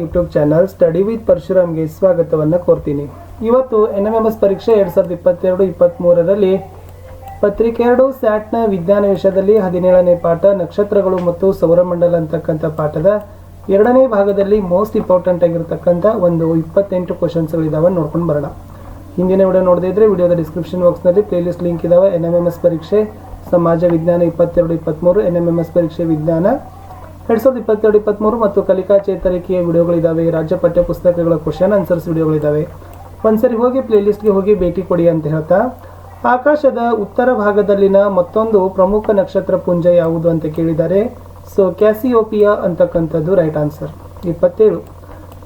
YouTube channel study with ಪರಶುರಾಮ್ಗೆ ಸ್ವಾಗತವನ್ನು ಕೋರ್ತೀನಿ. ಇವತ್ತು NMMS ಪರೀಕ್ಷೆ 2022-23ರಲ್ಲಿ ಪತ್ರಿಕೆ 2 ಸ್ಯಾಟ್ನ ವಿಜ್ಞಾನ ವಿಷಯದಲ್ಲಿ 17ನೇ ಪಾಠ ನಕ್ಷತ್ರಗಳು ಮತ್ತು ಸೌರಮಂಡಲ ಅಂತಕ್ಕಂಥ ಪಾಠದ 2ನೇ ಭಾಗದಲ್ಲಿ ಮೋಸ್ಟ್ ಇಂಪಾರ್ಟೆಂಟ್ ಆಗಿರತಕ್ಕಂಥ ಒಂದು 28 ಕ್ವಶನ್ಸ್ಗಳಿದಾವೆ, ನೋಡ್ಕೊಂಡು ಬರೋಣ. ಹಿಂದಿನ ವಿಡಿಯೋ ನೋಡದೇ ಇದ್ರೆ ವಿಡಿಯೋದ ಡಿಸ್ಕ್ರಿಪ್ಷನ್ ಬಾಕ್ಸ್ನಲ್ಲಿ ಪ್ಲೇಲಿಸ್ಟ್ ಲಿಂಕ್ ಇದಾವೆ. NMMS ಪರೀಕ್ಷೆ ಸಮಾಜ ವಿಜ್ಞಾನ 22-23, NMMS ಪರೀಕ್ಷೆ ವಿಜ್ಞಾನ 2022-23 ಮತ್ತು ಕಲಿಕಾ ಚೇತರಿಕೆಯ ವಿಡಿಯೋಗಳಿದ್ದಾವೆ. ರಾಜ್ಯ ಪಠ್ಯ ಪುಸ್ತಕಗಳ ಕ್ವಶನ್ ಆನ್ಸರ್ಸ್ ವಿಡಿಯೋಗಳಿದ್ದಾವೆ. ಒಂದ್ಸರಿ ಹೋಗಿ ಪ್ಲೇಲಿಸ್ಟ್ಗೆ ಹೋಗಿ ಭೇಟಿ ಕೊಡಿ ಅಂತ ಹೇಳ್ತಾ, ಆಕಾಶದ ಉತ್ತರ ಭಾಗದಲ್ಲಿನ ಮತ್ತೊಂದು ಪ್ರಮುಖ ನಕ್ಷತ್ರ ಪುಂಜ ಯಾವುದು ಅಂತ ಕೇಳಿದ್ದಾರೆ. ಸೊ ಕ್ಯಾಸಿಯೋಪಿಯಾ ಅಂತಕ್ಕಂಥದ್ದು ರೈಟ್ ಆನ್ಸರ್. 27,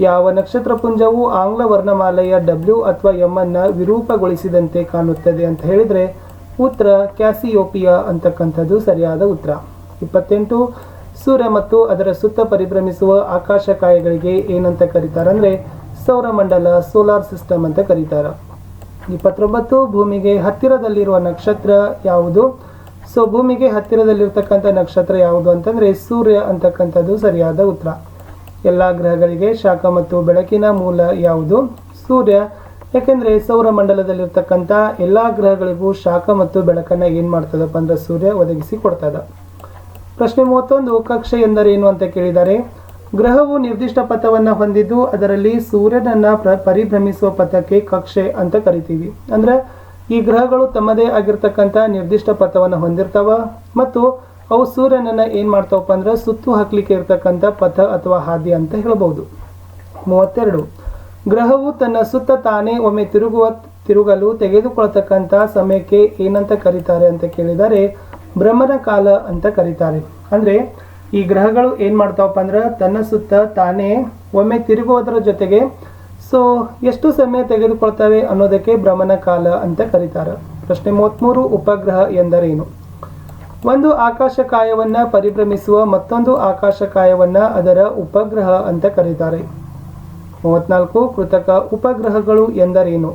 ಯಾವ ನಕ್ಷತ್ರ ಪುಂಜವು ಆಂಗ್ಲ ವರ್ಣಮಾಲೆಯ W ಅಥವಾ M ಅನ್ನು ವಿರೂಪಗೊಳಿಸಿದಂತೆ ಕಾಣುತ್ತದೆ ಅಂತ ಹೇಳಿದರೆ ಉತ್ತರ ಕ್ಯಾಸಿಯೋಪಿಯಾ ಅಂತಕ್ಕಂಥದ್ದು ಸರಿಯಾದ ಉತ್ತರ. 28, ಸೂರ್ಯ ಮತ್ತು ಅದರ ಸುತ್ತ ಪರಿಭ್ರಮಿಸುವ ಆಕಾಶಕಾಯಗಳಿಗೆ ಏನಂತ ಕರೀತಾರೆ ಅಂದರೆ ಸೌರಮಂಡಲ, ಸೋಲಾರ್ ಸಿಸ್ಟಮ್ ಅಂತ ಕರೀತಾರೆ. 29, ಭೂಮಿಗೆ ಹತ್ತಿರದಲ್ಲಿರುವ ನಕ್ಷತ್ರ ಯಾವುದು? ಸೊ ಭೂಮಿಗೆ ಹತ್ತಿರದಲ್ಲಿರ್ತಕ್ಕಂಥ ನಕ್ಷತ್ರ ಯಾವುದು ಅಂತಂದರೆ ಸೂರ್ಯ ಅಂತಕ್ಕಂಥದ್ದು ಸರಿಯಾದ ಉತ್ತರ. ಎಲ್ಲ ಗ್ರಹಗಳಿಗೆ ಶಾಖ ಮತ್ತು ಬೆಳಕಿನ ಮೂಲ ಯಾವುದು? ಸೂರ್ಯ. ಯಾಕೆಂದರೆ ಸೌರಮಂಡಲದಲ್ಲಿರ್ತಕ್ಕಂಥ ಎಲ್ಲ ಗ್ರಹಗಳಿಗೂ ಶಾಖ ಮತ್ತು ಬೆಳಕನ್ನು ಏನು ಮಾಡ್ತದಪ್ಪ ಅಂದರೆ ಸೂರ್ಯ ಒದಗಿಸಿ ಕೊಡ್ತದೆ. ಪ್ರಶ್ನೆ 31, ಕಕ್ಷೆ ಎಂದರೇನು ಅಂತ ಕೇಳಿದ್ದಾರೆ. ಗ್ರಹವು ನಿರ್ದಿಷ್ಟ ಪಥವನ್ನು ಹೊಂದಿದ್ದು ಅದರಲ್ಲಿ ಸೂರ್ಯನನ್ನು ಪರಿಭ್ರಮಿಸುವ ಪಥಕ್ಕೆ ಕಕ್ಷೆ ಅಂತ ಕರಿತೀವಿ. ಅಂದರೆ ಈ ಗ್ರಹಗಳು ತಮ್ಮದೇ ಆಗಿರ್ತಕ್ಕಂಥ ನಿರ್ದಿಷ್ಟ ಪಥವನ್ನು ಹೊಂದಿರ್ತಾವ ಮತ್ತು ಅವು ಸೂರ್ಯನನ್ನು ಏನು ಮಾಡ್ತಾವಪ್ಪ ಅಂದ್ರೆ ಸುತ್ತು ಹಾಕ್ಲಿಕ್ಕೆ ಇರ್ತಕ್ಕಂಥ ಪಥ ಅಥವಾ ಹಾದಿ ಅಂತ ಹೇಳ್ಬೋದು. 32, ಗ್ರಹವು ತನ್ನ ಸುತ್ತ ತಾನೇ ಒಮ್ಮೆ ತಿರುಗಲು ತೆಗೆದುಕೊಳ್ತಕ್ಕಂಥ ಸಮಯಕ್ಕೆ ಏನಂತ ಕರೀತಾರೆ ಅಂತ ಕೇಳಿದರೆ ಭ್ರಮಣ ಕಾಲ ಅಂತ ಕರೀತಾರೆ. ಅಂದರೆ ಈ ಗ್ರಹಗಳು ಏನು ಮಾಡ್ತಾವಪ್ಪ ಅಂದ್ರೆ ತನ್ನ ಸುತ್ತ ತಾನೇ ಒಮ್ಮೆ ತಿರುಗುವುದರ ಜೊತೆಗೆ ಸೊ ಎಷ್ಟು ಸಮಯ ತೆಗೆದುಕೊಳ್ತವೆ ಅನ್ನೋದಕ್ಕೆ ಭ್ರಮಣ ಕಾಲ ಅಂತ ಕರೀತಾರೆ. ಪ್ರಶ್ನೆ 33, ಉಪಗ್ರಹ ಎಂದರೇನು? ಒಂದು ಆಕಾಶಕಾಯವನ್ನು ಪರಿಭ್ರಮಿಸುವ ಮತ್ತೊಂದು ಆಕಾಶಕಾಯವನ್ನು ಅದರ ಉಪಗ್ರಹ ಅಂತ ಕರೀತಾರೆ. 34, ಕೃತಕ ಉಪಗ್ರಹಗಳು ಎಂದರೇನು?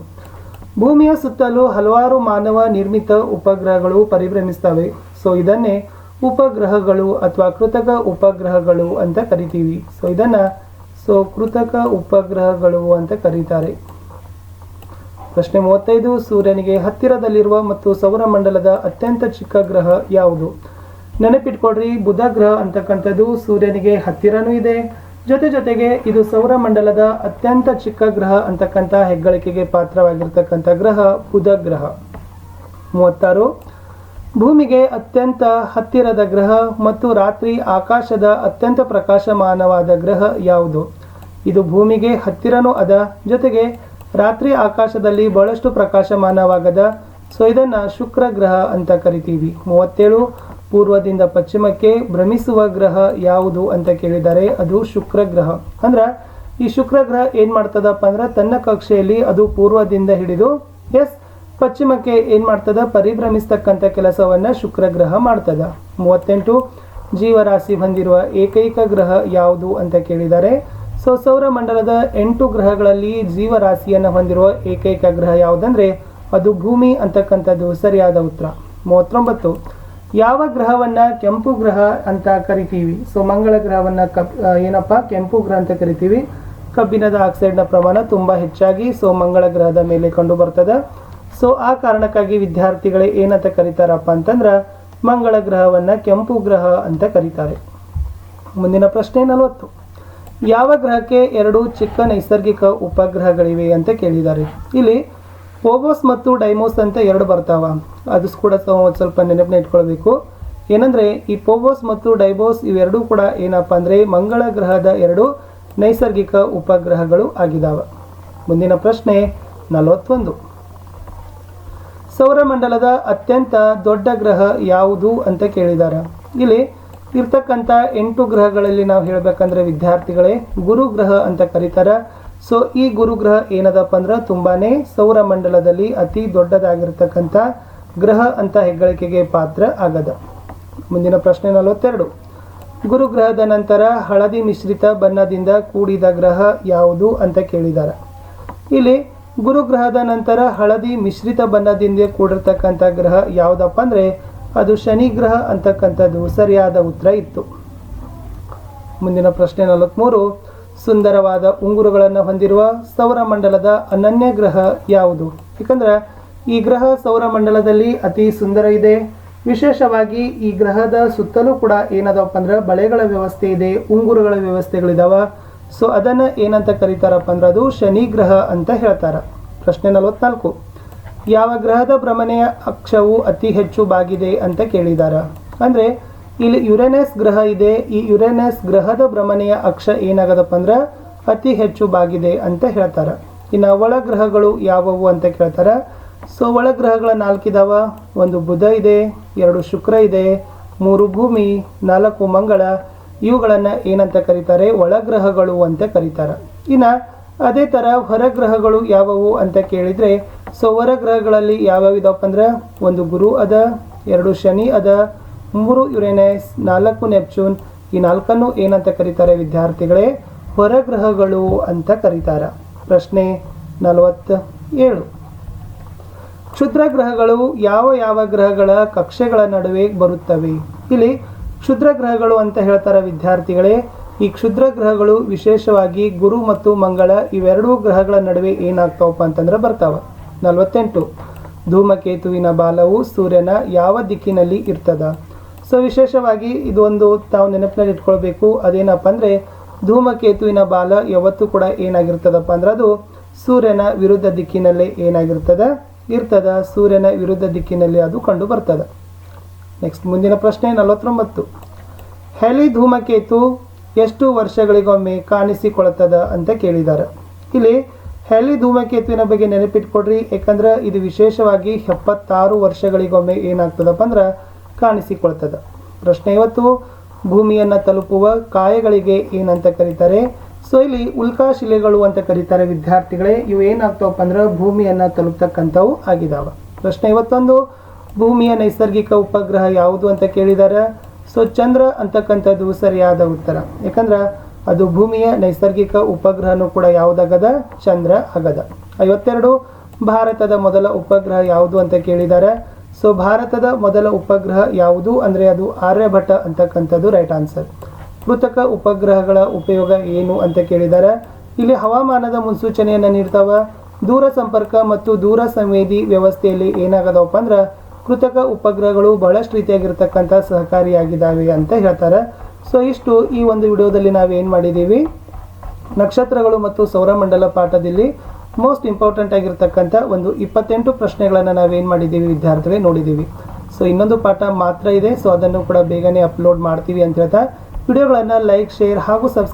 ಭೂಮಿಯ ಸುತ್ತಲೂ ಹಲವಾರು ಮಾನವ ನಿರ್ಮಿತ ಉಪಗ್ರಹಗಳು ಪರಿಭ್ರಮಿಸ್ತವೆ. ಸೊ ಇದನ್ನೇ ಉಪಗ್ರಹಗಳು ಅಥವಾ ಕೃತಕ ಉಪಗ್ರಹಗಳು ಅಂತ ಕರಿತೀವಿ. ಸೊ ಇದನ್ನು ಕೃತಕ ಉಪಗ್ರಹಗಳು ಅಂತ ಕರೀತಾರೆ. ಪ್ರಶ್ನೆ 35, ಸೂರ್ಯನಿಗೆ ಹತ್ತಿರದಲ್ಲಿರುವ ಮತ್ತು ಸೌರಮಂಡಲದ ಅತ್ಯಂತ ಚಿಕ್ಕ ಗ್ರಹ ಯಾವುದು? ನೆನಪಿಟ್ಕೊಡ್ರಿ, ಬುಧ ಗ್ರಹ ಅಂತಕ್ಕಂಥದ್ದು ಸೂರ್ಯನಿಗೆ ಹತ್ತಿರನೂ ಇದೆ, ಜೊತೆಗೆ ಇದು ಸೌರಮಂಡಲದ ಅತ್ಯಂತ ಚಿಕ್ಕ ಗ್ರಹ ಅಂತಕ್ಕಂಥ ಹೆಗ್ಗಳಿಕೆಗೆ ಪಾತ್ರವಾಗಿರ್ತಕ್ಕಂಥ ಗ್ರಹ ಬುಧ ಗ್ರಹ. 36, ಭೂಮಿಗೆ ಅತ್ಯಂತ ಹತ್ತಿರದ ಗ್ರಹ ಮತ್ತು ರಾತ್ರಿ ಆಕಾಶದ ಅತ್ಯಂತ ಪ್ರಕಾಶಮಾನವಾದ ಗ್ರಹ ಯಾವುದು? ಇದು ಭೂಮಿಗೆ ಹತ್ತಿರನೂ ಅದ, ಜೊತೆಗೆ ರಾತ್ರಿ ಆಕಾಶದಲ್ಲಿ ಬಹಳಷ್ಟು ಪ್ರಕಾಶಮಾನವಾಗದ. ಸೊ ಇದನ್ನು ಶುಕ್ರ ಗ್ರಹ ಅಂತ ಕರಿತೀವಿ. 37, ಪೂರ್ವದಿಂದ ಪಶ್ಚಿಮಕ್ಕೆ ಭ್ರಮಿಸುವ ಗ್ರಹ ಯಾವುದು ಅಂತ ಕೇಳಿದ್ದಾರೆ. ಅದು ಶುಕ್ರ ಗ್ರಹ. ಅಂದ್ರೆ ಈ ಶುಕ್ರ ಗ್ರಹ ಏನು ಮಾಡ್ತದಪ್ಪ ಅಂದ್ರೆ ತನ್ನ ಕಕ್ಷೆಯಲ್ಲಿ ಅದು ಪೂರ್ವದಿಂದ ಹಿಡಿದು ಪಶ್ಚಿಮಕ್ಕೆ ಏನು ಮಾಡ್ತದ ಪರಿಭ್ರಮಿಸ್ತಕ್ಕಂಥ ಕೆಲಸವನ್ನು ಶುಕ್ರ ಗ್ರಹ ಮಾಡ್ತದ. 38, ಜೀವರಾಶಿ ಹೊಂದಿರುವ ಏಕೈಕ ಗ್ರಹ ಯಾವುದು ಅಂತ ಕೇಳಿದ್ದಾರೆ. ಸೊ ಸೌರಮಂಡಲದ 8 ಗ್ರಹಗಳಲ್ಲಿ ಜೀವರಾಶಿಯನ್ನು ಹೊಂದಿರುವ ಏಕೈಕ ಗ್ರಹ ಯಾವುದಂದ್ರೆ ಅದು ಭೂಮಿ ಅಂತಕ್ಕಂಥದ್ದು ಸರಿಯಾದ ಉತ್ತರ. 39, ಯಾವ ಗ್ರಹವನ್ನ ಕೆಂಪು ಗ್ರಹ ಅಂತ ಕರಿತೀವಿ? ಸೊ ಮಂಗಳ ಗ್ರಹವನ್ನ ಕೆಂಪು ಗ್ರಹ ಅಂತ ಕರಿತೀವಿ. ಕಬ್ಬಿಣದ ಆಕ್ಸೈಡ್ನ ಪ್ರಮಾಣ ತುಂಬ ಹೆಚ್ಚಾಗಿ ಸೊ ಮಂಗಳ ಗ್ರಹದ ಮೇಲೆ ಕಂಡು ಬರ್ತದೆ. ಸೊ ಆ ಕಾರಣಕ್ಕಾಗಿ ವಿದ್ಯಾರ್ಥಿಗಳೇ ಏನಂತ ಕರೀತಾರಪ್ಪ ಅಂತಂದ್ರೆ ಮಂಗಳ ಗ್ರಹವನ್ನ ಕೆಂಪು ಗ್ರಹ ಅಂತ ಕರೀತಾರೆ. ಮುಂದಿನ ಪ್ರಶ್ನೆ 40, ಯಾವ ಗ್ರಹಕ್ಕೆ 2 ಚಿಕ್ಕ ನೈಸರ್ಗಿಕ ಉಪಗ್ರಹಗಳಿವೆ ಅಂತ ಕೇಳಿದ್ದಾರೆ. ಇಲ್ಲಿ ಫೋಬೋಸ್ ಮತ್ತು ಡೈಮೋಸ್ ಅಂತ 2 ಬರ್ತಾವ. ಅದು ಕೂಡ ಸ್ವಲ್ಪ ನೆನಪಿನ ಇಟ್ಕೊಳ್ಬೇಕು. ಏನಂದರೆ ಈ ಫೋಬೋಸ್ ಮತ್ತು ಡೈಮೋಸ್ ಇವೆರಡೂ ಕೂಡ ಏನಪ್ಪ ಅಂದರೆ ಮಂಗಳ ಗ್ರಹದ 2 ನೈಸರ್ಗಿಕ ಉಪಗ್ರಹಗಳು ಆಗಿದ್ದಾವೆ. ಮುಂದಿನ ಪ್ರಶ್ನೆ 41, ಸೌರಮಂಡಲದ ಅತ್ಯಂತ ದೊಡ್ಡ ಗ್ರಹ ಯಾವುದು ಅಂತ ಕೇಳಿದ್ದಾರೆ. ಇಲ್ಲಿ ಇರ್ತಕ್ಕಂಥ 8 ಗ್ರಹಗಳಲ್ಲಿ ನಾವು ಹೇಳಬೇಕಂದ್ರೆ ವಿದ್ಯಾರ್ಥಿಗಳೇ ಗುರುಗ್ರಹ ಅಂತ ಕರೀತಾರೆ. ಸೊ ಈ ಗುರುಗ್ರಹ ಏನದಪ್ಪ ಅಂದ್ರೆ ತುಂಬಾನೇ ಸೌರಮಂಡಲದಲ್ಲಿ ಅತಿ ದೊಡ್ಡದಾಗಿರ್ತಕ್ಕಂಥ ಗ್ರಹ ಅಂತ ಹೆಗ್ಗಳಿಕೆಗೆ ಪಾತ್ರ ಆಗದ. ಮುಂದಿನ ಪ್ರಶ್ನೆ 42, ಗುರುಗ್ರಹದ ನಂತರ ಹಳದಿ ಮಿಶ್ರಿತ ಬಣ್ಣದಿಂದ ಕೂಡಿದ ಗ್ರಹ ಯಾವುದು ಅಂತ ಕೇಳಿದ್ದಾರೆ. ಇಲ್ಲಿ ಗುರುಗ್ರಹದ ನಂತರ ಹಳದಿ ಮಿಶ್ರಿತ ಬಣ್ಣದಿಂದ ಕೂಡಿರ್ತಕ್ಕಂಥ ಗ್ರಹ ಯಾವುದಪ್ಪ ಅಂದರೆ ಅದು ಶನಿ ಗ್ರಹ ಅಂತಕ್ಕಂಥದ್ದು ಸರಿಯಾದ ಉತ್ತರ ಇತ್ತು. ಮುಂದಿನ ಪ್ರಶ್ನೆ 43, ಸುಂದರವಾದ ಉಂಗುರಗಳನ್ನು ಹೊಂದಿರುವ ಸೌರಮಂಡಲದ ಅನನ್ಯ ಗ್ರಹ ಯಾವುದು? ಯಾಕಂದ್ರೆ ಈ ಗ್ರಹ ಸೌರಮಂಡಲದಲ್ಲಿ ಅತಿ ಸುಂದರ ಇದೆ. ವಿಶೇಷವಾಗಿ ಈ ಗ್ರಹದ ಸುತ್ತಲೂ ಕೂಡ ಏನದಪ್ಪ ಅಂದ್ರೆ ಬಳೆಗಳ ವ್ಯವಸ್ಥೆ ಇದೆ, ಉಂಗುರಗಳ ವ್ಯವಸ್ಥೆಗಳಿದಾವ. ಸೊ ಅದನ್ನು ಏನಂತ ಕರೀತಾರಪ್ಪ ಅಂದ್ರೆ ಅದು ಶನಿ ಗ್ರಹ ಅಂತ ಹೇಳ್ತಾರೆ. ಪ್ರಶ್ನೆ 44, ಯಾವ ಗ್ರಹದ ಭ್ರಮಣೆಯ ಅಕ್ಷವು ಅತಿ ಹೆಚ್ಚು ಬಾಗಿದೆ ಅಂತ ಕೇಳಿದಾರ. ಅಂದ್ರೆ ಇಲ್ಲಿ ಯುರೇನಸ್ ಗ್ರಹ ಇದೆ. ಈ ಯುರೇನಸ್ ಗ್ರಹದ ಭ್ರಮಣೆಯ ಅಕ್ಷ ಏನಾಗದಪ್ಪ ಅಂದ್ರೆ ಅತಿ ಹೆಚ್ಚು ಬಾಗಿದೆ ಅಂತ ಹೇಳ್ತಾರೆ. ಇನ್ನು ಒಳ ಗ್ರಹಗಳು ಯಾವುವು ಅಂತ ಕೇಳ್ತಾರೆ. ಸೊ ಒಳ ಗ್ರಹಗಳ 4 ಇದಾವ. 1 ಬುಧ ಇದೆ, 2 ಶುಕ್ರ ಇದೆ, 3 ಭೂಮಿ, 4 ಮಂಗಳ. ಇವುಗಳನ್ನು ಏನಂತ ಕರೀತಾರೆ? ಒಳಗ್ರಹಗಳು ಅಂತ ಕರೀತಾರೆ. ಇನ್ನು ಅದೇ ಥರ ಹೊರಗ್ರಹಗಳು ಯಾವುವು ಅಂತ ಕೇಳಿದರೆ, ಸೊ ಹೊರಗ್ರಹಗಳಲ್ಲಿ ಯಾವ್ಯಾವ ಇದಪ್ಪ ಅಂದ್ರೆ 1 ಗುರು ಅದ, 2 ಶನಿ ಅದ, 3 ಯುರೇನಸ್, 4 ನೆಪ್ಚೂನ್. ಈ 4 ಏನಂತ ಕರೀತಾರೆ ವಿದ್ಯಾರ್ಥಿಗಳೇ? ಹೊರಗ್ರಹಗಳು ಅಂತ ಕರೀತಾರೆ. ಪ್ರಶ್ನೆ 47, ಕ್ಷುದ್ರ ಗ್ರಹಗಳು ಯಾವ ಯಾವ ಗ್ರಹಗಳ ಕಕ್ಷೆಗಳ ನಡುವೆ ಬರುತ್ತವೆ? ಇಲ್ಲಿ ಕ್ಷುದ್ರ ಗ್ರಹಗಳು ಅಂತ ಹೇಳ್ತಾರೆ ವಿದ್ಯಾರ್ಥಿಗಳೇ. ಈ ಕ್ಷುದ್ರ ಗ್ರಹಗಳು ವಿಶೇಷವಾಗಿ ಗುರು ಮತ್ತು ಮಂಗಳ ಇವೆರಡೂ ಗ್ರಹಗಳ ನಡುವೆ ಏನಾಗ್ತಾವಪ್ಪ ಅಂತಂದ್ರೆ ಬರ್ತಾವ. 48, ಧೂಮಕೇತುವಿನ ಬಾಲವು ಸೂರ್ಯನ ಯಾವ ದಿಕ್ಕಿನಲ್ಲಿ ಇರ್ತದ? ಸೊ ವಿಶೇಷವಾಗಿ ಇದು ಒಂದು ತಾವು ನೆನಪಿನಲ್ಲಿ ಇಟ್ಕೊಳ್ಬೇಕು. ಅದೇನಪ್ಪ ಅಂದ್ರೆ ಧೂಮಕೇತುವಿನ ಬಾಲ ಯಾವತ್ತೂ ಕೂಡ ಏನಾಗಿರ್ತದಪ್ಪ ಅಂದ್ರೆ ಅದು ಸೂರ್ಯನ ವಿರುದ್ಧ ದಿಕ್ಕಿನಲ್ಲಿ ಇರ್ತದ. ಸೂರ್ಯನ ವಿರುದ್ಧ ದಿಕ್ಕಿನಲ್ಲಿ ಅದು ಕಂಡು ಬರ್ತದ. ನೆಕ್ಸ್ಟ್ ಮುಂದಿನ ಪ್ರಶ್ನೆ 49, ಹೆಲಿ ಧೂಮಕೇತು ಎಷ್ಟು ವರ್ಷಗಳಿಗೊಮ್ಮೆ ಕಾಣಿಸಿಕೊಳ್ಳುತ್ತದೆ ಅಂತ ಕೇಳಿದ್ದಾರೆ. ಇಲ್ಲಿ ಹೆಲಿ ಧೂಮಕೇತುವಿನ ಬಗ್ಗೆ ನೆನಪಿಟ್ಕೊಡ್ರಿ. ಯಾಕಂದ್ರೆ ಇದು ವಿಶೇಷವಾಗಿ 76 ವರ್ಷಗಳಿಗೊಮ್ಮೆ ಏನಾಗ್ತದಪ್ಪ ಅಂದ್ರೆ ಕಾಣಿಸಿಕೊಳ್ತದೆ. ಪ್ರಶ್ನೆ 50, ಭೂಮಿಯನ್ನು ತಲುಪುವ ಕಾಯಗಳಿಗೆ ಏನಂತ ಕರೀತಾರೆ? ಸೊ ಇಲ್ಲಿ ಉಲ್ಕಾಶಿಲೆಗಳು ಅಂತ ಕರೀತಾರೆ ವಿದ್ಯಾರ್ಥಿಗಳೇ. ಇವು ಏನಾಗ್ತಾವಪ್ಪ ಅಂದ್ರೆ ಭೂಮಿಯನ್ನು ತಲುಪ್ತಕ್ಕಂಥವು ಆಗಿದಾವ. ಪ್ರಶ್ನೆ 51, ಭೂಮಿಯ ನೈಸರ್ಗಿಕ ಉಪಗ್ರಹ ಯಾವುದು ಅಂತ ಕೇಳಿದ್ದಾರೆ. ಸೊ ಚಂದ್ರ ಅಂತಕ್ಕಂಥದ್ದು ಸರಿಯಾದ ಉತ್ತರ. ಯಾಕಂದ್ರೆ ಅದು ಭೂಮಿಯ ನೈಸರ್ಗಿಕ ಉಪಗ್ರಹನೂ ಕೂಡ ಯಾವುದಾಗದ? ಚಂದ್ರ ಆಗದ. 52, ಭಾರತದ ಮೊದಲ ಉಪಗ್ರಹ ಯಾವುದು ಅಂತ ಕೇಳಿದ್ದಾರೆ. ಸೊ ಭಾರತದ ಮೊದಲ ಉಪಗ್ರಹ ಯಾವುದು ಅಂದರೆ ಅದು ಆರ್ಯಭಟ ಅಂತಕ್ಕಂಥದ್ದು ರೈಟ್ ಆನ್ಸರ್. ಕೃತಕ ಉಪಗ್ರಹಗಳ ಉಪಯೋಗ ಏನು ಅಂತ ಕೇಳಿದ್ದಾರೆ. ಇಲ್ಲಿ ಹವಾಮಾನದ ಮುನ್ಸೂಚನೆಯನ್ನು ನೀಡ್ತಾವ. ದೂರ ಸಂಪರ್ಕ ಮತ್ತು ದೂರ ಸಂವೇದಿ ವ್ಯವಸ್ಥೆಯಲ್ಲಿ ಏನಾಗದವಪ್ಪ ಅಂದ್ರೆ ಕೃತಕ ಉಪಗ್ರಹಗಳು ಬಹಳಷ್ಟು ರೀತಿಯಾಗಿರ್ತಕ್ಕಂಥ ಸಹಕಾರಿಯಾಗಿದ್ದಾವೆ ಅಂತ ಹೇಳ್ತಾರೆ. ಸೊ ಇಷ್ಟು ಈ ಒಂದು ವಿಡಿಯೋದಲ್ಲಿ ನಾವೇನು ಮಾಡಿದ್ದೀವಿ, ನಕ್ಷತ್ರಗಳು ಮತ್ತು ಸೌರಮಂಡಲ ಪಾಠದಲ್ಲಿ ಮೋಸ್ಟ್ ಇಂಪಾರ್ಟೆಂಟ್ ಆಗಿರ್ತಕ್ಕಂಥ ಒಂದು 28 ಪ್ರಶ್ನೆಗಳನ್ನು ನಾವೇನು ಮಾಡಿದ್ದೀವಿ ವಿದ್ಯಾರ್ಥಿಗಳೇ ನೋಡಿದ್ದೀವಿ. ಸೊ ಇನ್ನೊಂದು ಪಾಠ ಮಾತ್ರ ಇದೆ. ಸೊ ಅದನ್ನು ಕೂಡ ಬೇಗನೆ ಅಪ್ಲೋಡ್ ಮಾಡ್ತೀವಿ ಅಂತ ಹೇಳ್ತಾ ವಿಡಿಯೋಗಳನ್ನು ಲೈಕ್, ಶೇರ್ ಹಾಗೂ ಸಬ್ಸ್ಕ್ರೈಬ್